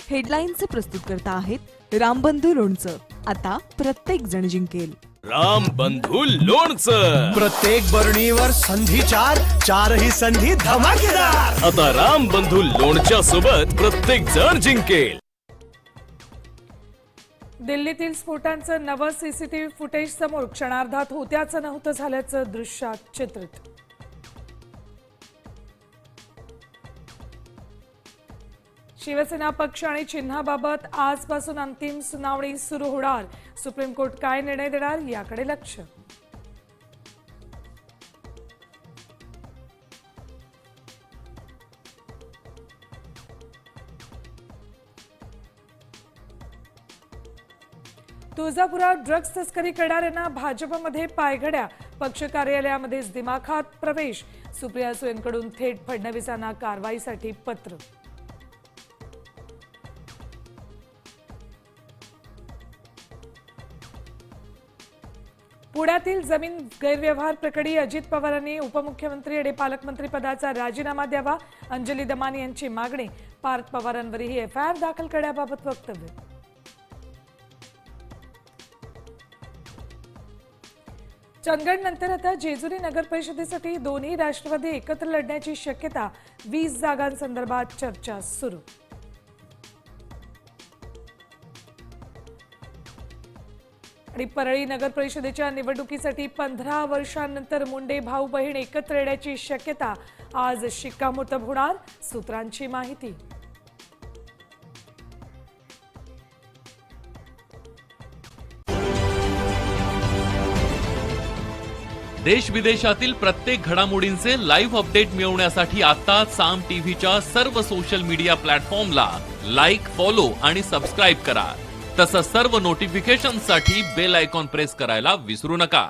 हेडलाईनचे प्रस्तुतकर्ता आहेत रामबंधू लोणचं. आता प्रत्येक जण जिंकेल. रामबंधू लोणचं. प्रत्येक बरणीवर संधी चारही संधी धमाकेदार. आता रामबंधू लोणच्या सोबत प्रत्येक जण जिंकेल. दिल्लीतील स्फोटांचं नवं सीसीटीव्ही फुटेज समोर. क्षणार्धात होत्याचं नव्हतं झाल्याचं दृश्यात चित्रित. शिवसेना पक्ष आणि चिन्हाबाबत आजपासून अंतिम सुनावणी सुरू होणार. सुप्रीम कोर्ट काय निर्णय देणार याकडे लक्ष. तुळजापुरात ड्रग्ज तस्करी करणाऱ्यांना भाजपमध्ये पायघड्या. पक्ष कार्यालयामध्येच दिमाखात प्रवेश. सुप्रिया सुळेंकडून थेट फडणवीसांना कारवाईसाठी पत्र. पुण्यातील जमीन गैरव्यवहार प्रकरणी अजित पवारांनी उपमुख्यमंत्री आणि पालकमंत्री पदाचा राजीनामा द्यावा. अंजली दमानी यांची मागणी. पार्थ पवारांवरही एफआयआर दाखल करण्याबाबत वक्तव्य. चंदगडनंतर आता जेजुरी नगर परिषदेसाठी दोन्ही राष्ट्रवादी एकत्र लढण्याची शक्यता. 20 जागांसंदर्भात चर्चा सुरू. आणि परळी नगर परिषदेच्या निवडणुकीसाठी 15 वर्षांनंतर मुंडे भाऊ बहीण एकत्र येण्याची शक्यता. आज शिक्कामोर्तब होणार. सूत्रांची माहिती. देश विदेशातील प्रत्येक घडामोडींचे लाईव्ह अपडेट मिळवण्यासाठी आता साम टीव्हीच्या सर्व सोशल मीडिया प्लॅटफॉर्मला लाईक, फॉलो आणि सबस्क्राईब करा. तसंच सर्व नोटिफिकेशनसाठी बेल आयकॉन प्रेस करायला विसरू नका.